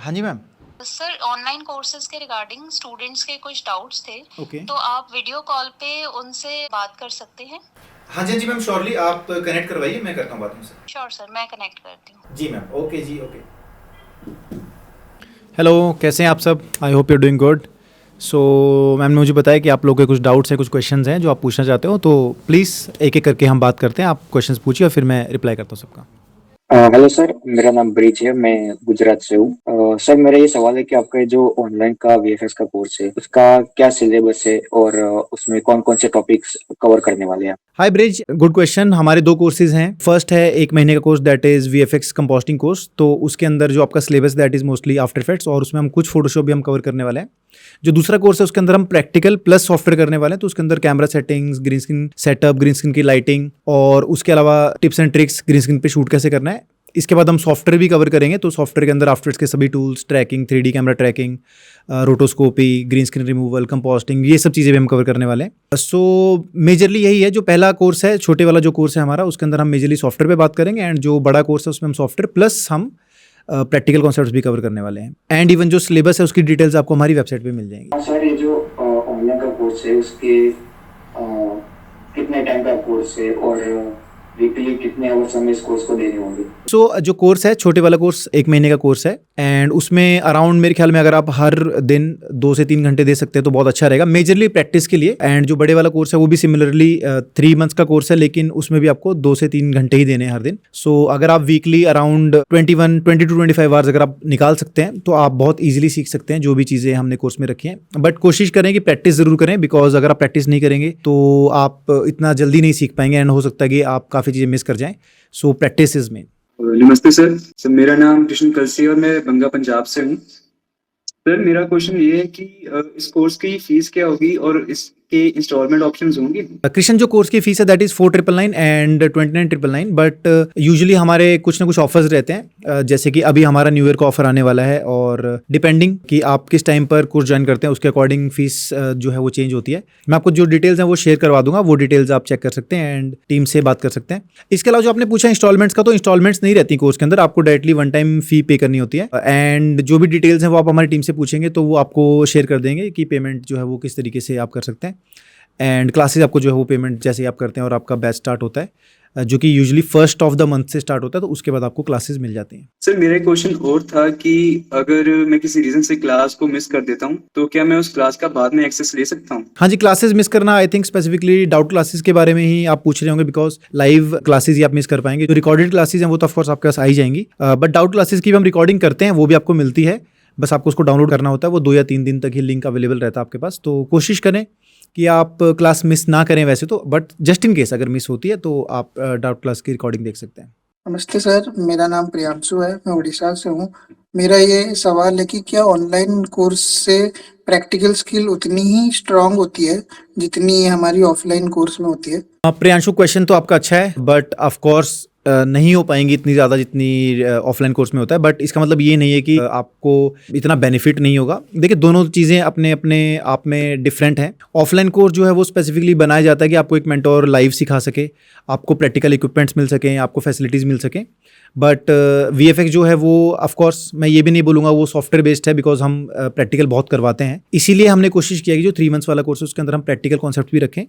हाँ जी ma'am. Sir online courses के regarding students के कुछ डाउट्स थे। ओके। तो आप वीडियो कॉल पे उनसे बात कर सकते हैं। हाँ जी, हाँ जी मैम, श्योरली आप कनेक्ट करवाइए, मैं करता हूँ बात उनसे। श्योर सर, मैं कनेक्ट करती हूँ। जी मैम, ओके जी, ओके। हेलो, कैसे हैं आप सब? I hope you doing good. So ma'am ने मुझे बताया कि आप लोगों के कुछ डाउट्स हैं, कुछ क्वेश्चंस हैं जो आप पूछना चाहते हो, तो प्लीज़ एक एक करके हम बात करते हैं। आप क्वेश्चंस पूछिए और फिर मैं रिप्लाई करता हूँ सबका। हेलो सर, मेरा नाम ब्रिज है। मैं गुजरात से हूँ। सर, मेरा ये सवाल है कि आपका ये जो ऑनलाइन का वीएफएक्स का कोर्स है उसका क्या सिलेबस है और उसमें कौन कौन से टॉपिक्स कवर करने वाले हैं? हाय ब्रिज, गुड क्वेश्चन। हमारे दो कोर्सेज हैं। फर्स्ट है 1 महीने का course, that is VFX composting course. तो उसके अंदर जो आपका syllabus that is mostly after effects, और उसमें हम कुछ फोटोशॉप भी हम कवर करने वाले हैं। जो दूसरा कोर्स है उसके अंदर हम प्रैक्टिकल प्लस सॉफ्टवेयर करने वाले हैं। तो उसके अंदर camera settings, green screen setup, green screen की लाइटिंग, और उसके अलावा tips and tricks green screen पे शूट कैसे करना है। इसके बाद हम सॉफ्टवेयर भी कवर करेंगे। तो सॉफ्टवेयर के अंदर आफ्टर के सभी tools, tracking, 3D camera tracking, rotoscopy, green screen removal, compositing, ये सब चीज़ें भी हम कवर करने वाले हैं। सो मेजरली यही है। जो पहला कोर्स है, छोटे वाला जो कोर्स है हमारा, उसके अंदर हम मेजरली सॉफ्टवेयर पे बात करेंगे, एंड जो बड़ा कोर्स है उसमें हम सॉफ्टवेयर प्लस हम प्रैक्टिकल कॉन्सेप्ट्स भी कवर करने वाले हैं। एंड इवन जो सिलेबस है उसकी डिटेल्स आपको हमारी वेबसाइट पे मिल जाएंगी। हाँ सर, ये जो ऑनलाइन का कोर्स है उसके कितने टाइम का कोर्स है और वीकली कितने आवर्स हमें इस कोर्स को देने होंगे? सो जो कोर्स है, छोटे वाला कोर्स 1 महीने का कोर्स है, एंड उसमें अराउंड मेरे ख्याल में अगर आप हर दिन 2 से 3 घंटे दे सकते हैं तो बहुत अच्छा रहेगा, मेजरली प्रैक्टिस के लिए। एंड जो बड़े वाला कोर्स है वो भी सिमिलरली 3 मंथ्स का कोर्स है, लेकिन उसमें भी आपको 2 से 3 घंटे ही देने हैं हर दिन। सो अगर आप वीकली अराउंड 20 to 25 आवर्स अगर आप निकाल सकते हैं तो आप बहुत ईजिली सीख सकते हैं जो भी चीज़ें हमने कोर्स में रखी हैं। बट कोशिश करें कि प्रैक्टिस ज़रूर करें, बिकॉज अगर आप प्रैक्टिस नहीं करेंगे तो आप इतना जल्दी नहीं सीख पाएंगे, एंड हो सकता है कि आप काफ़ी चीज़ें मिस कर जाएं। So practice is main. नमस्ते सर, मेरा नाम कृष्ण कलसी और मैं बंगा पंजाब से हूँ। सर, मेरा क्वेश्चन ये है कि इस कोर्स की फीस क्या होगी और इसके इंस्टॉलमेंट ऑप्शंस होंगे? कृष्ण, जो कोर्स की फीस है that is 4,999 and 29,999, but usually हमारे कुछ ना कुछ ऑफर्स रहते हैं। जैसे कि अभी हमारा न्यू ईयर का ऑफर आने वाला है, और डिपेंडिंग कि आप किस टाइम पर कोर्स ज्वाइन करते हैं उसके अकॉर्डिंग फीस जो है वो चेंज होती है। मैं आपको जो डिटेल्स हैं वो शेयर करवा दूंगा, वो डिटेल्स आप चेक कर सकते हैं एंड टीम से बात कर सकते हैं। इसके अलावा जो आपने पूछा इंस्टॉलमेंट्स का, तो इंस्टॉलमेंट्स नहीं रहती कोर्स के अंदर, आपको डायरेक्टली 1 टाइम फी पे करनी होती है। एंड जो भी डिटेल्स हैं वो आप हमारी टीम से पूछेंगे तो वो आपको शेयर कर देंगे कि पेमेंट जो है वो किस तरीके से आप कर सकते हैं। एंड क्लासेस आपको जो है वो पेमेंट जैसे ही आप करते हैं और आपका बैच स्टार्ट होता है, जो कि usually first of the month से स्टार्ट होता है, तो उसके बाद आपको क्लासेस मिल जाती हैं। सर, मेरा क्वेश्चन और था कि अगर मैं किसी रीजन से क्लास को मिस कर देता हूँ तो क्या मैं उस क्लास का बाद में एक्सेस ले सकता हूँ? हाँ जी, क्लासेस मिस करना, I think specifically doubt classes के बारे में ही आप पूछ रहे होंगे, बिकॉज लाइव क्लासेस ही आप मिस कर पाएंगे। जो रिकॉर्डेड क्लासेस हैं वो तो ऑफकोर्स आपके पास आ ही जाएंगी, बट डाउट क्लासेस की भी हम रिकॉर्डिंग करते हैं, वो भी आपको मिलती है। बस आपको उसको डाउनलोड करना होता है, वो 2 या 3 दिन तक ही लिंक अवेलेबल रहता है आपके पास। तो कोशिश करें कि आप क्लास मिस ना करें वैसे तो, बट जस्ट इन केस अगर मिस होती है तो आप डाउट क्लास की रिकॉर्डिंग देख सकते हैं। नमस्ते सर, मेरा नाम प्रियांशु है, मैं उड़ीसा से हूँ। मेरा ये सवाल है कि क्या ऑनलाइन कोर्स से प्रैक्टिकल स्किल उतनी ही स्ट्रांग होती है जितनी हमारी ऑफलाइन कोर्स में होती है? प्रियांशु, क्वेश्चन तो आपका अच्छा है, बट ऑफ कोर्स नहीं हो पाएंगी इतनी ज़्यादा जितनी ऑफलाइन कोर्स में होता है। बट इसका मतलब ये नहीं है कि आपको इतना बेनिफिट नहीं होगा। देखिए, दोनों चीज़ें अपने अपने आप में डिफरेंट हैं। ऑफलाइन कोर्स जो है वो स्पेसिफिकली बनाया जाता है कि आपको एक मेंटोर लाइव सिखा सके, आपको प्रैक्टिकल इक्विपमेंट्स मिल सकें, आपको फैसिलिटीज़ मिल सकें। बट वीएफएक्स जो है वो ऑफ कोर्स मैं ये भी नहीं बोलूँगा वो सॉफ्टवेयर बेस्ड है, बिकॉज हम प्रैक्टिकल बहुत करवाते हैं। इसीलिए हमने कोशिश किया कि जो 3 मंथ्स वाला कोर्स है उसके अंदर हम प्रैक्टिकल कॉन्सेप्ट भी रखें।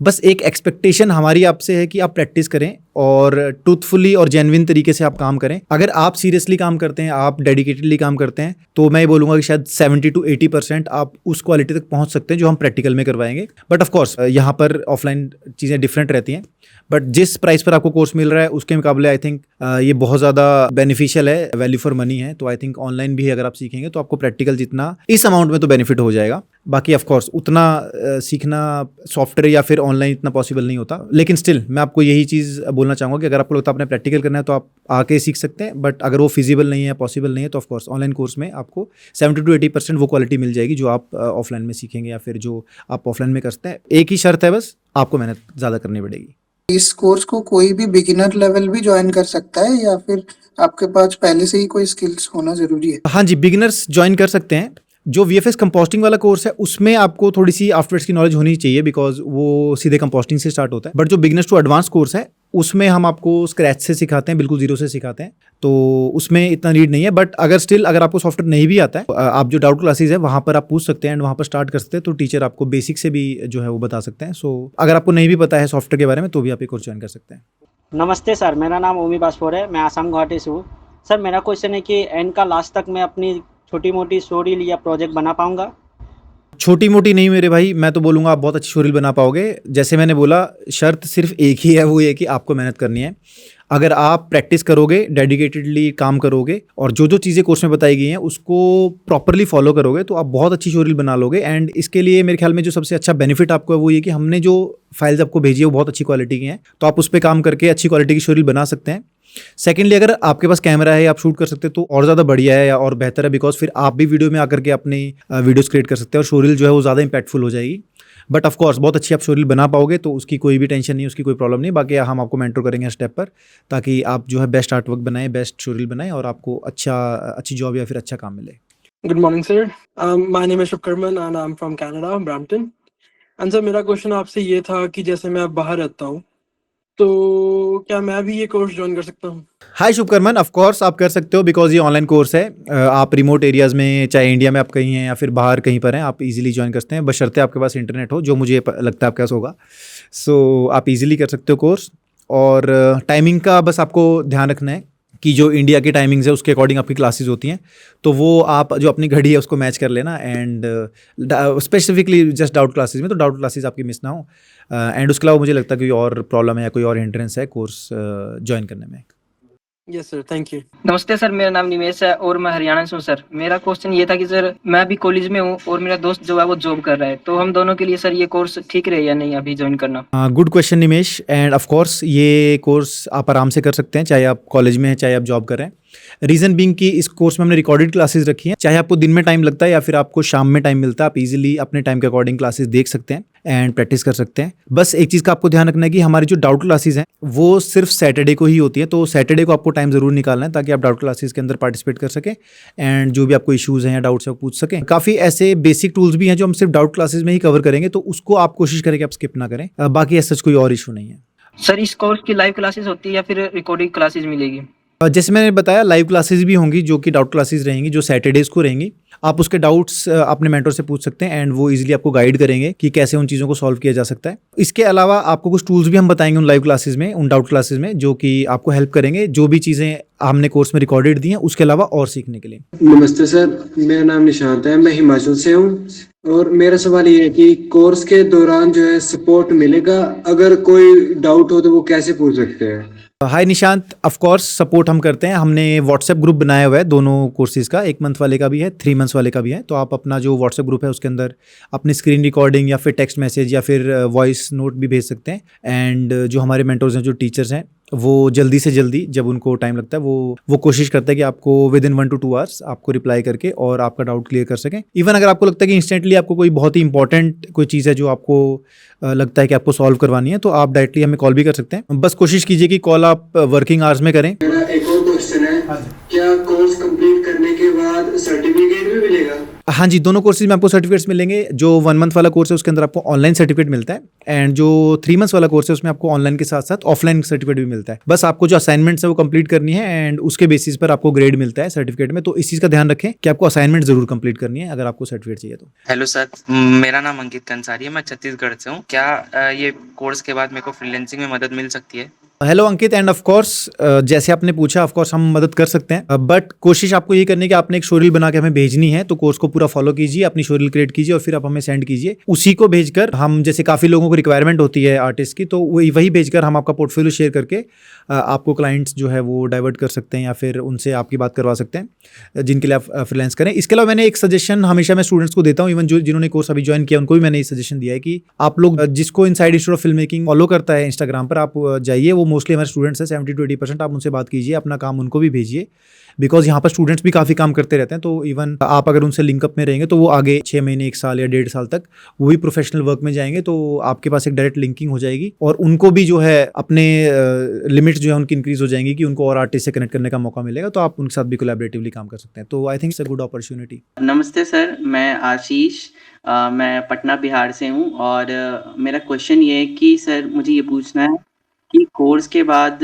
बस एक एक्सपेक्टेशन हमारी आपसे है कि आप प्रैक्टिस करें और ट्रूथफुली और जेन्युइन तरीके से आप काम करें। अगर आप सीरियसली काम करते हैं, आप डेडिकेटेडली काम करते हैं, तो मैं ये बोलूँगा कि शायद 70 to 80% आप उस क्वालिटी तक पहुंच सकते हैं जो हम प्रैक्टिकल में करवाएंगे। बट ऑफ कोर्स यहाँ पर ऑफलाइन चीज़ें डिफरेंट रहती हैं, बट जिस प्राइस पर आपको कोर्स मिल रहा है उसके मुकाबले आई थिंक ये बहुत ज़्यादा बेनिफिशियल है, वैल्यू फॉर मनी है। तो आई थिंक ऑनलाइन भी अगर आप सीखेंगे तो आपको प्रैक्टिकल जितना इस अमाउंट में तो बेनिफिट हो जाएगा। बाकी ऑफ कोर्स उतना सीखना सॉफ्टवेयर या फिर ऑनलाइन इतना पॉसिबल नहीं होता, लेकिन स्टिल मैं आपको यही चीज़ बोलना चाहूँगा कि अगर आपको लगता है आपने प्रैक्टिकल करना है तो आप आके सीख सकते हैं। बट अगर वो फिजिबल नहीं है, पॉसिबल नहीं है, तो ऑफ कोर्स ऑनलाइन कोर्स में आपको 70 to 80% वो क्वालिटी मिल जाएगी जो आप ऑफलाइन में सीखेंगे या फिर जो आप ऑफलाइन में करते हैं। एक ही शर्त है, बस आपको मेहनत ज़्यादा करनी पड़ेगी। इस कोर्स को कोई भी बिगिनर लेवल भी ज्वाइन कर सकता है या फिर आपके पास पहले से ही कोई स्किल्स होना जरूरी है? हाँ जी, बिगिनर्स ज्वाइन कर सकते हैं। जो वीएफएक्स कंपोस्टिंग वाला कोर्स है उसमें आपको थोड़ी सी आफ्टरवर्ड्स की नॉलेज होनी चाहिए, बिकॉज वो सीधे कंपोस्टिंग से स्टार्ट होता है। बट जो बिगिनर्स टू एडवांस कोर्स है उसमें हम आपको स्क्रैच से सिखाते हैं, बिल्कुल जीरो से सिखाते हैं, तो उसमें इतना नीड नहीं है। बट अगर आपको सॉफ्टवेयर नहीं भी आता है, आप जो डाउट क्लासेस है वहाँ पर आप पूछ सकते हैं एंड वहाँ पर स्टार्ट कर सकते हैं, तो टीचर आपको बेसिक से भी जो है वो बता सकते हैं। सो अगर आपको नहीं भी पता है सॉफ्टवेयर के बारे में तो भी आप एक कोर्स ज्वाइन कर सकते हैं। नमस्ते सर, मेरा नाम ओमी बास्फोर है, मैं आसाम गुवाहाटी से हूँ। सर मेरा क्वेश्चन है कि एंड का लास्ट तक मैं अपनी छोटी मोटी स्टोरी या प्रोजेक्ट बना पाऊँगा? छोटी मोटी नहीं मेरे भाई, मैं तो बोलूँगा आप बहुत अच्छी शोरील बना पाओगे। जैसे मैंने बोला, शर्त सिर्फ एक ही है, वो ये कि आपको मेहनत करनी है। अगर आप प्रैक्टिस करोगे, डेडिकेटेडली काम करोगे और जो जो चीज़ें कोर्स में बताई गई हैं उसको प्रॉपरली फॉलो करोगे तो आप बहुत अच्छी शोरील बना लोगे। एंड इसके लिए मेरे ख्याल में जो सबसे अच्छा बेनिफिट आपको है वो ये कि हमने जो फाइल्स आपको भेजी है वो बहुत अच्छी क्वालिटी की हैं, तो आप उस पर काम करके अच्छी क्वालिटी की शोरील बना सकते हैं। सेकेंडली, अगर आपके पास कैमरा है, आप शूट कर सकते हैं तो और ज़्यादा बढ़िया है और बेहतर है, बिकॉज फिर आप भी वीडियो में आकर के अपनी वीडियोस क्रिएट कर सकते हैं और शोरील जो है वो ज़्यादा इंपैक्टफुल हो जाएगी। बट ऑफ कोर्स बहुत अच्छी आप शोरील बना पाओगे, तो उसकी कोई भी टेंशन नहीं, उसकी कोई प्रॉब्लम नहीं। बाकी हम आपको मेंटर करेंगे स्टेप पर, ताकि आप जो है बेस्ट आर्ट वर्क बनाएं, बेस्ट शोरील बनाएं और आपको अच्छी जॉब या फिर अच्छा काम मिले। Good morning, sir. My name is Shubkarman and I'm from Canada, Brampton. And sir, मेरा क्वेश्चन आपसे ये था कि जैसे मैं अब बाहर रहता हूँ, तो क्या मैं भी ये कोर्स ज्वाइन कर सकता हूँ? हाय शुभकर्मन, ऑफ कोर्स आप कर सकते हो, बिकॉज ये ऑनलाइन कोर्स है। आप रिमोट एरियाज़ में, चाहे इंडिया में आप कहीं हैं या फिर बाहर कहीं पर हैं, आप इजीली ज्वाइन कर सकते हैं, बशर्ते आपके पास इंटरनेट हो, जो मुझे लगता है आपके पास होगा। सो आप इजीली कर सकते हो कोर्स। और टाइमिंग का बस आपको ध्यान रखना है कि जो इंडिया की टाइमिंग्स है उसके अकॉर्डिंग आपकी क्लासेस होती हैं, तो वो आप जो अपनी घड़ी है उसको मैच कर लेना। And specifically just doubt classes में, तो डाउट क्लासेस आपकी मिस ना हो। एंड उसके अलावा मुझे लगता है कोई और प्रॉब्लम है या कोई और हिंड्रेंस है कोर्स ज्वाइन करने में। Yes, sir. Thank you. नमस्ते सर, मेरा नाम निमेश है और मैं हरियाणा से हूँ सर। मेरा क्वेश्चन ये था कि सर मैं अभी कॉलेज में हूँ और मेरा दोस्त जो है वो जॉब कर रहा है, तो हम दोनों के लिए सर ये कोर्स ठीक रहे या नहीं अभी ज्वाइन करना? Good question Nimesh. End of course ये कोर्स आप आराम से कर सकते हैं, चाहे आप कॉलेज में हैं चाहे आप जॉब कर रहे हैं। रीज़न बीइंग कि इस कोर्स में हमने रिकॉर्डेड क्लासेस रखी हैं, चाहे आपको दिन में टाइम लगता है या फिर आपको शाम में टाइम मिलता है, आप इजीली अपने टाइम के अकॉर्डिंग क्लासेस देख सकते हैं एंड प्रैक्टिस कर सकते हैं। बस एक चीज़ का आपको ध्यान रखना है कि हमारी जो डाउट क्लासेस हैं वो सिर्फ सैटरडे को ही होती है, तो सैटरडे को आपको टाइम ज़रूर निकालना है ताकि आप डाउट क्लासेस के अंदर पार्टिसिपेट कर सकें एंड जो भी आपको इश्यूज़ हैं या डाउट्स हैं वो पूछ सकें। काफ़ी ऐसे बेसिक टूल्स भी हैं जो हम सिर्फ डाउट क्लासेस में ही कवर करेंगे, तो उसको आप कोशिश करें कि आप स्किप ना करें। बाकी ऐसा कोई और इशू नहीं है। सर इस कोर्स की लाइव क्लासेस होती है या फिर रिकॉर्डिंग क्लासेस मिलेगी? जैसे मैंने बताया, लाइव क्लासेस भी होंगी जो कि डाउट क्लासेस रहेंगी, जो सैटरडेज को रहेंगी। आप उसके डाउट्स अपने मेंटर से पूछ सकते हैं एंड वो इजीली आपको गाइड करेंगे कि कैसे उन चीज़ों को सॉल्व किया जा सकता है। इसके अलावा आपको कुछ टूल्स भी हम बताएंगे उन लाइव क्लासेस में, उन डाउट क्लासेस में, जो कि आपको हेल्प करेंगे जो भी चीज़ें हमने कोर्स में रिकॉर्डेड दी हैं उसके अलावा और सीखने के लिए। नमस्ते सर, मेरा नाम निशांत है, मैं हिमाचल से हूँ और मेरा सवाल ये है कि कोर्स के दौरान जो है सपोर्ट मिलेगा? अगर कोई डाउट हो तो वो कैसे पूछ सकते हैं? हाय निशांत, ऑफ कोर्स सपोर्ट हम करते हैं। हमने व्हाट्सएप ग्रुप बनाया हुआ है दोनों कोर्सेज का, 1 मंथ वाले का भी है, 3 मंथ्स वाले का भी है। तो आप अपना जो व्हाट्सएप ग्रुप है उसके अंदर अपनी स्क्रीन रिकॉर्डिंग या फिर टेक्स्ट मैसेज या फिर वॉइस नोट भी भेज सकते हैं। एंड जो हमारे मेंटर्स हैं, जो टीचर्स हैं, वो जल्दी से जल्दी जब उनको टाइम लगता है वो कोशिश करते हैं कि आपको विद इन 1 to 2 आवर्स आपको रिप्लाई करके और आपका डाउट क्लियर कर सकें। इवन अगर आपको लगता है कि इंस्टेंटली आपको कोई बहुत ही इंपॉर्टेंट कोई चीज़ है जो आपको लगता है कि आपको सॉल्व करवानी है, तो आप डायरेक्टली हमें कॉल भी कर सकते हैं। बस कोशिश कीजिए कि कॉल आप वर्किंग आवर्स में करें। मेरा एक और क्वेश्चन है, क्या कोर्स कंप्लीट करने के बाद सर्टिफिकेट भी मिलेगा? हाँ जी, दोनों कोर्सेज में आपको सर्टिफिकेट्स मिलेंगे। जो 1 मंथ वाला कोर्स है उसके अंदर आपको ऑनलाइन सर्टिफिकेट मिलता है एंड जो 3 मंथ्स वाला कोर्स है उसमें आपको ऑनलाइन के साथ साथ ऑफलाइन सर्टिफिकेट भी मिलता है। बस आपको जो असाइनमेंट्स है वो कंप्लीट करनी है एंड उसके बेसिस पर आपको ग्रेड मिलता है सर्टिफिकेट में। तो इस चीज़ का ध्यान रखें कि आपको असाइनमेंट जरूर कंप्लीट करनी है अगर आपको सर्टिफिकेट चाहिए तो। हेलो सर, मेरा नाम अंकित कंसारी है, मैं छत्तीसगढ़ से हूँ। क्या ये कोर्स के बाद मेरे को फ्रीलांसिंग में मदद मिल सकती है? Hello Ankit, end of course जैसे आपने पूछा, ऑफ कोर्स हम मदद कर सकते हैं, बट कोशिश आपको ये करनी है कि आपने एक शोरील बना के हमें भेजनी है। तो कोर्स को पूरा फॉलो कीजिए, अपनी शोरील क्रिएट कीजिए और फिर आप हमें सेंड कीजिए। उसी को भेजकर हम, जैसे काफ़ी लोगों को रिक्वायरमेंट होती है आर्टिस्ट की, तो वही भेजकर हम आपका पोर्टफोलियो शेयर करके आपको क्लाइंट्स जो है वो डाइवर्ट कर सकते हैं या फिर उनसे आपकी बात करवा सकते हैं जिनके लिए आप फ्रीलांस करें। इसके अलावा मैंने एक सजेशन हमेशा मैं स्टूडेंट्स को देता हूँ, इवन जिन्होंने कोर्स अभी ज्वाइन किया उनको भी मैंने ये सजेशन दिया है कि आप लोग जिसको inside institute of film making follow करता है इंस्टाग्राम पर, आप जाइए, वो मोस्टली हमारे स्टूडेंट्स हैं, 70 to 80%। आप उनसे बात कीजिए, अपना काम उनको भी भेजिए, बिकॉज यहाँ पर स्टूडेंट्स भी काफ़ी काम करते रहते हैं। तो इवन आप अगर उनसे लिंकअप में रहेंगे तो वो आगे 6 महीने, 1 साल या 1.5 साल तक वो भी प्रोफेशनल वर्क में जाएंगे, तो आपके पास एक डायरेक्ट लिंकिंग हो जाएगी और उनको भी जो है अपने लिमिट्स जो है उनकी इंक्रीज हो जाएंगी कि उनको और आर्टिस्ट से कनेक्ट करने का मौका मिलेगा। तो आप उनके साथ भी कोलैबोरेटिवली काम कर सकते हैं। तो I think it's a good opportunity. नमस्ते सर, मैं आशीष, मैं पटना बिहार से हूँ और मेरा क्वेश्चन ये है कि सर मुझे ये पूछना है कि कोर्स के बाद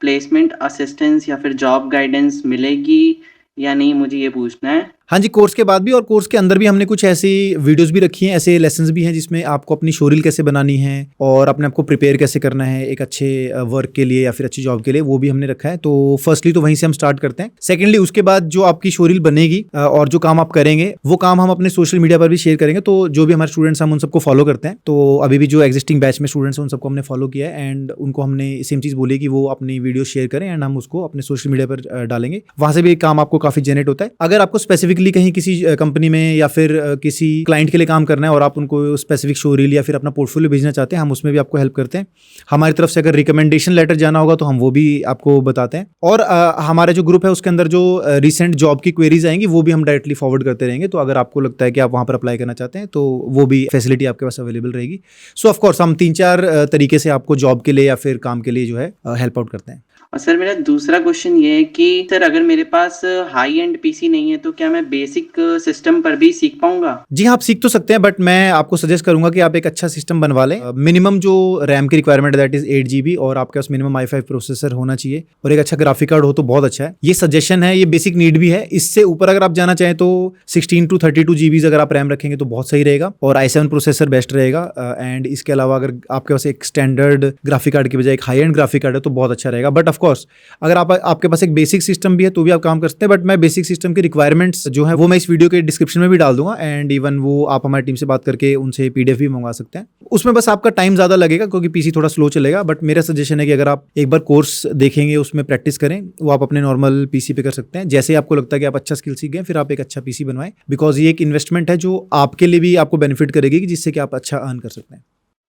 प्लेसमेंट असिस्टेंस या फिर जॉब गाइडेंस मिलेगी या नहीं, मुझे ये पूछना है। हाँ जी, कोर्स के बाद भी और कोर्स के अंदर भी हमने कुछ ऐसी वीडियोस भी रखी हैं, ऐसे लेसन्स भी हैं जिसमें आपको अपनी शोरील कैसे बनानी है और अपने आप को प्रिपेयर कैसे करना है एक अच्छे वर्क के लिए या फिर अच्छी जॉब के लिए, वो भी हमने रखा है। तो फर्स्टली तो वहीं से हम स्टार्ट करते हैं। सेकेंडली उसके बाद जो आपकी शोरील बनेगी और जो काम आप करेंगे वो काम हम अपने सोशल मीडिया पर भी शेयर करेंगे। तो जो भी हमारे स्टूडेंट्स हम उन सबको फॉलो करते हैं, तो अभी भी जो एग्जिस्टिंग बैच में स्टूडेंट्स हैं उन सबको हमने फॉलो किया है एंड उनको हमने सेम चीज़ बोली कि वो अपनी वीडियो शेयर करें एंड हम उसको अपने सोशल मीडिया पर डालेंगे। वहाँ से भी काम आपको काफ़ी जनरेट होता है। अगर आपको स्पेसिफिकली कहीं किसी कंपनी में या फिर किसी क्लाइंट के लिए काम करना है और आप उनको स्पेसिफिक शोरील या फिर अपना पोर्टफोलियो भेजना चाहते हैं, हम उसमें भी आपको हेल्प करते हैं। हमारी तरफ से अगर रिकमेंडेशन लेटर जाना होगा तो हम वो भी आपको बताते हैं। और हमारा जो ग्रुप है उसके अंदर जो रिसेंट जॉब की क्वेरीज आएंगी वो भी हम डायरेक्टली फॉरवर्ड करते रहेंगे। तो अगर आपको लगता है कि आप वहाँ पर अप्लाई करना चाहते हैं तो वो भी फैसिलिटी आपके पास अवेलेबल रहेगी। सो ऑफकोर्स हम 3-4 तरीके से आपको जॉब के लिए या फिर काम के लिए जो है हेल्प आउट करते हैं। और सर मेरा दूसरा क्वेश्चन ये है कि सर अगर मेरे पास हाई एंड पीसी नहीं है तो क्या मैं बेसिक सिस्टम पर भी सीख पाऊंगा? जी हाँ, आप सीख तो सकते हैं, बट मैं आपको सजेस्ट करूंगा कि आप एक अच्छा सिस्टम बनवा लें। मिनिमम जो रैम की रिक्वायरमेंट है दैट इज 8 GB और आपके पास मिनिमम i5 प्रोसेसर होना चाहिए और एक अच्छा ग्राफिक कार्ड हो तो बहुत अच्छा है। ये सजेशन है, ये बेसिक नीड भी है। इससे ऊपर अगर आप जाना चाहें तो 16 to 32 GB अगर आप रैम रखेंगे तो बहुत सही रहेगा और i7 प्रोसेसर बेस्ट रहेगा। एंड इसके अलावा अगर आपके पास एक स्टैंडर्ड ग्राफिक कार्ड की बजाय एक हाई एंड ग्राफिक कार्ड है तो बहुत अच्छा रहेगा। बट ऑफकोर्स अगर आपके पास एक बेसिक सिस्टम भी है तो भी आप काम कर सकते हैं। बट मैं बेसिक सिस्टम की रिक्वायरमेंट्स जो है वो मैं इस वीडियो के डिस्क्रिप्शन में भी डाल दूंगा एंड इवन वो आप हमारी टीम से बात करके उनसे PDF भी मंगवा सकते हैं। उसमें बस आपका टाइम ज़्यादा लगेगा क्योंकि PC थोड़ा स्लो चलेगा। बट मेरा सजेशन है कि अगर आप एक बार कोर्स देखेंगे, उसमें प्रैक्टिस करें, वो आप अपने नॉर्मल PC पे कर सकते हैं। जैसे आपको लगता है कि आप अच्छा स्किल सीख गए फिर आप एक अच्छा PC बनवाएं, बिकॉज ये एक इन्वेस्टमेंट है जो आपके लिए भी आपको बेनिफिट करेगी जिससे कि आप अच्छा अर्न कर सकते हैं।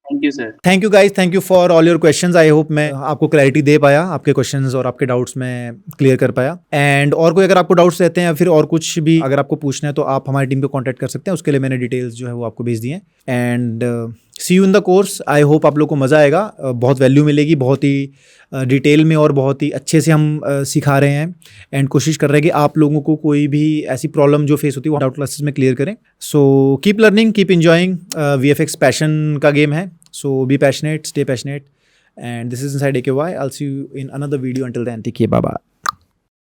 Thank you sir. Thank you guys, thank you for all your questions. I hope मैं आपको क्लैरिटी दे पाया, आपके क्वेश्चंस और आपके डाउट्स में क्लियर कर पाया। एंड और कोई अगर आपको डाउट्स रहते हैं या फिर और कुछ भी अगर आपको पूछना है तो आप हमारी टीम को कांटेक्ट कर सकते हैं। उसके लिए मैंने डिटेल्स जो है वो आपको भेज दी हैं। And see you in the course. I hope आप लोग को मज़ा आएगा, बहुत वैल्यू मिलेगी, बहुत ही डिटेल में और बहुत ही अच्छे से हम सिखा रहे हैं एंड कोशिश कर रहे हैं कि आप लोगों को कोई भी ऐसी प्रॉब्लम जो फेस होती है वो डाउट क्लासेस में क्लियर करें। So keep learning, keep enjoying. VFX passion का गेम है, so be passionate, stay passionate, and this is Inside AKY. I'll see you in another video. Until then, take care, bye bye.